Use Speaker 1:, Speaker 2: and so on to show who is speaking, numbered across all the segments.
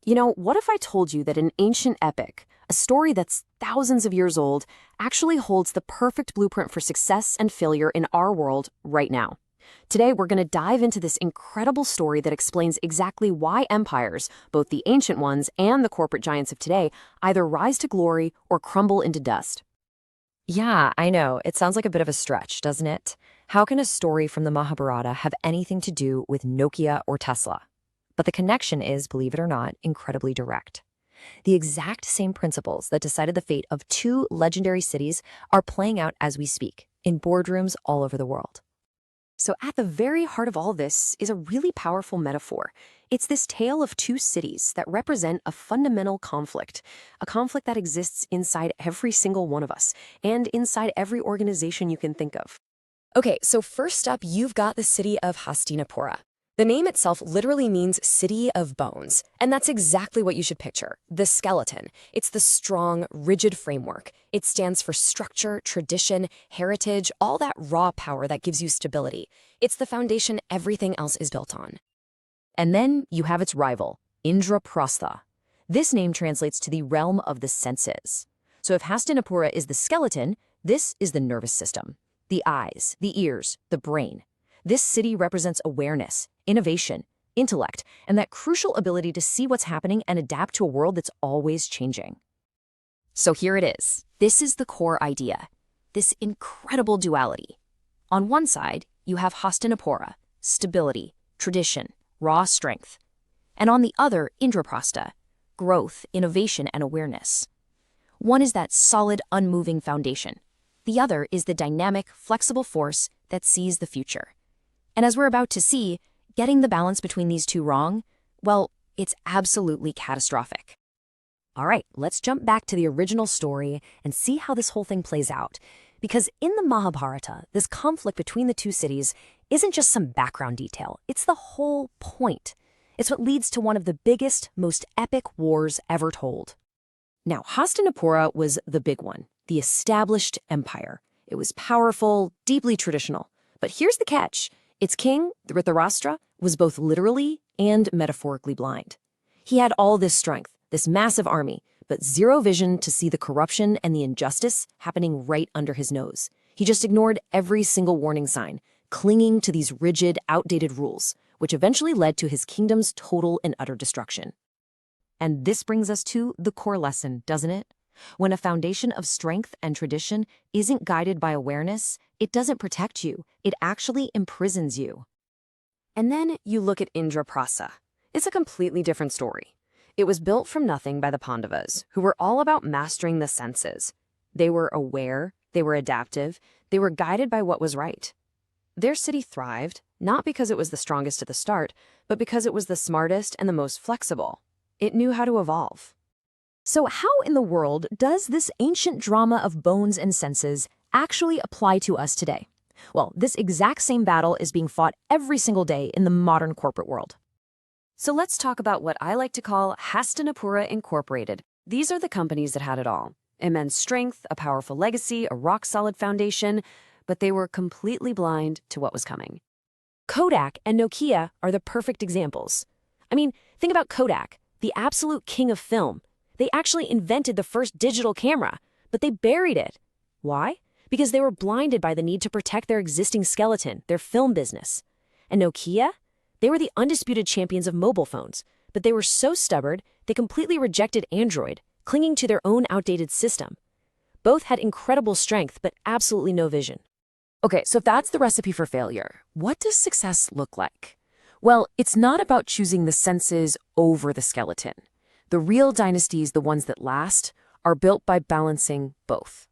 Speaker 1: What if I told you that an ancient epic, a story that's thousands of years old, actually holds the perfect blueprint for success and failure in our world right now? Today, we're going to dive into this incredible story that explains exactly why empires, both the ancient ones and the corporate giants of today, either rise to glory or crumble into dust.
Speaker 2: Yeah, I know. It sounds like a bit of a stretch, doesn't it? How can a story from the Mahabharata have anything to do with Nokia or Tesla? But the connection is, believe it or not, incredibly direct. The exact same principles that decided the fate of two legendary cities are playing out as we speak, in boardrooms all over the world.
Speaker 1: So, at the very heart of all this is a really powerful metaphor. It's this tale of two cities that represent a fundamental conflict, a conflict that exists inside every single one of us and inside every organization you can think of.
Speaker 2: Okay, so first up, you've got the city of Hastinapura. The name itself literally means city of bones, and that's exactly what you should picture, the skeleton. It's the strong, rigid framework. It stands for structure, tradition, heritage, all that raw power that gives you stability. It's the foundation everything else is built on. And then you have its rival, Indraprastha. This name translates to the realm of the senses. So if Hastinapura is the skeleton, this is the nervous system, the eyes, the ears, the brain. This city represents awareness, innovation, intellect, and that crucial ability to see what's happening and adapt to a world that's always changing.
Speaker 1: So here it is. This is the core idea, this incredible duality. On one side, you have Hastinapura, stability, tradition, raw strength. And on the other, Indraprastha, growth, innovation, and awareness. One is that solid, unmoving foundation. The other is the dynamic, flexible force that sees the future. And as we're about to see, getting the balance between these two wrong, well, it's absolutely catastrophic. All right, let's jump back to the original story and see how this whole thing plays out. Because in the Mahabharata, this conflict between the two cities isn't just some background detail, it's the whole point. It's what leads to one of the biggest, most epic wars ever told. Now, Hastinapura was the big one, the established empire. It was powerful, deeply traditional. But here's the catch. Its king, Dhritarashtra, was both literally and metaphorically blind. He had all this strength, this massive army, but zero vision to see the corruption and the injustice happening right under his nose. He just ignored every single warning sign, clinging to these rigid, outdated rules, which eventually led to his kingdom's total and utter destruction. And this brings us to the core lesson, doesn't it? When a foundation of strength and tradition isn't guided by awareness, it doesn't protect you, it actually imprisons you. And then you look at Indraprastha. It's a completely different story. It was built from nothing by the Pandavas, who were all about mastering the senses. They were aware, they were adaptive, they were guided by what was right. Their city thrived, not because it was the strongest at the start, but because it was the smartest and the most flexible. It knew how to evolve. So how in the world does this ancient drama of bones and senses actually apply to us today? Well, this exact same battle is being fought every single day in the modern corporate world. So let's talk about what I like to call Hastinapura Incorporated. These are the companies that had it all. Immense strength, a powerful legacy, a rock-solid foundation, but they were completely blind to what was coming. Kodak and Nokia are the perfect examples. I mean, think about Kodak, the absolute king of film. They actually invented the first digital camera, but they buried it. Why? Because they were blinded by the need to protect their existing skeleton, their film business. And Nokia? They were the undisputed champions of mobile phones, but they were so stubborn, they completely rejected Android, clinging to their own outdated system. Both had incredible strength, but absolutely no vision. Okay, so if that's the recipe for failure, what does success look like? Well, it's not about choosing the senses over the skeleton. The real dynasties, the ones that last, are built by balancing both.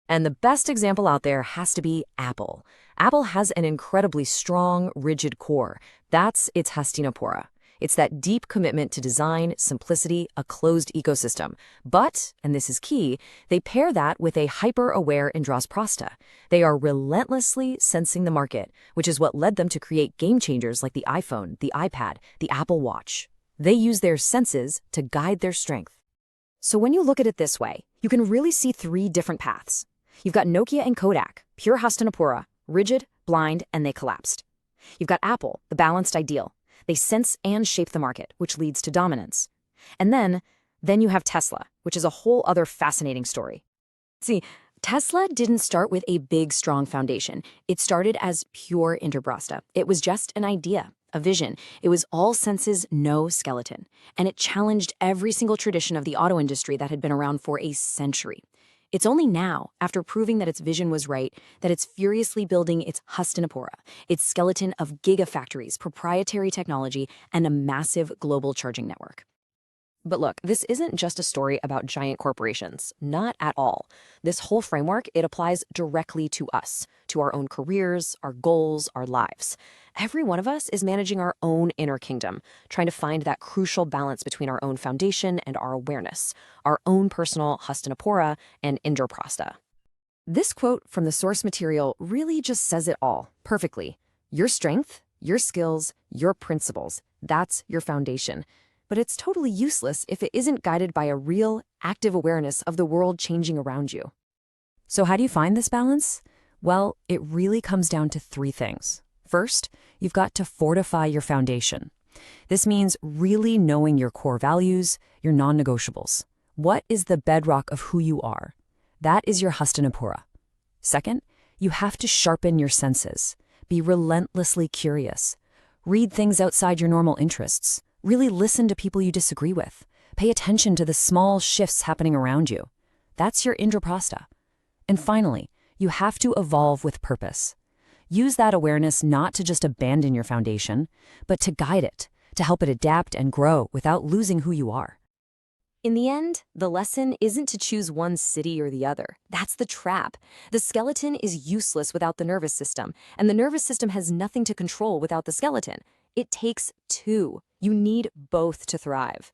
Speaker 1: And the best example out there has to be Apple. Apple has an incredibly strong, rigid core. That's its Hastinapura. It's that deep commitment to design, simplicity, a closed ecosystem. But, and this is key, they pair that with a hyper-aware Indraprastha. They are relentlessly sensing the market, which is what led them to create game changers like the iPhone, the iPad, the Apple Watch. They use their senses to guide their strength. So when you look at it this way, you can really see three different paths. You've got Nokia and Kodak, pure Hastinapura, rigid, blind, and they collapsed. You've got Apple, the balanced ideal. They sense and shape the market, which leads to dominance. And then you have Tesla, which is a whole other fascinating story. See, Tesla didn't start with a big, strong foundation. It started as pure Indraprastha. It was just an idea, a vision. It was all senses, no skeleton. And it challenged every single tradition of the auto industry that had been around for a century. It's only now, after proving that its vision was right, that it's furiously building its Hastinapura, its skeleton of gigafactories, proprietary technology, and a massive global charging network. But look, this isn't just a story about giant corporations. Not at all. This whole framework, it applies directly to us, to our own careers, our goals, our lives. Every one of us is managing our own inner kingdom, trying to find that crucial balance between our own foundation and our awareness, our own personal Hastinapura and Indraprastha. This quote from the source material really just says it all, perfectly. Your strength, your skills, your principles, that's your foundation. But it's totally useless if it isn't guided by a real, active awareness of the world changing around you. So how do you find this balance? Well, it really comes down to 3 things. First, you've got to fortify your foundation. This means really knowing your core values, your non-negotiables. What is the bedrock of who you are? That is your Hastinapura. Second, you have to sharpen your senses. Be relentlessly curious. Read things outside your normal interests. Really listen to people you disagree with. Pay attention to the small shifts happening around you. That's your Indraprastha. And finally, you have to evolve with purpose. Use that awareness not to just abandon your foundation, but to guide it, to help it adapt and grow without losing who you are. In the end, the lesson isn't to choose one city or the other. That's the trap. The skeleton is useless without the nervous system, and the nervous system has nothing to control without the skeleton. It takes 2. You need both to thrive.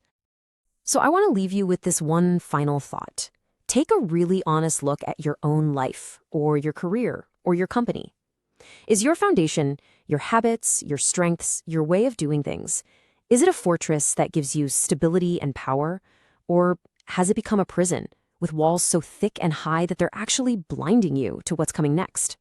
Speaker 1: So I want to leave you with this one final thought. Take a really honest look at your own life, or your career, or your company. Is your foundation, your habits, your strengths, your way of doing things, is it a fortress that gives you stability and power? Or has it become a prison, with walls so thick and high that they're actually blinding you to what's coming next?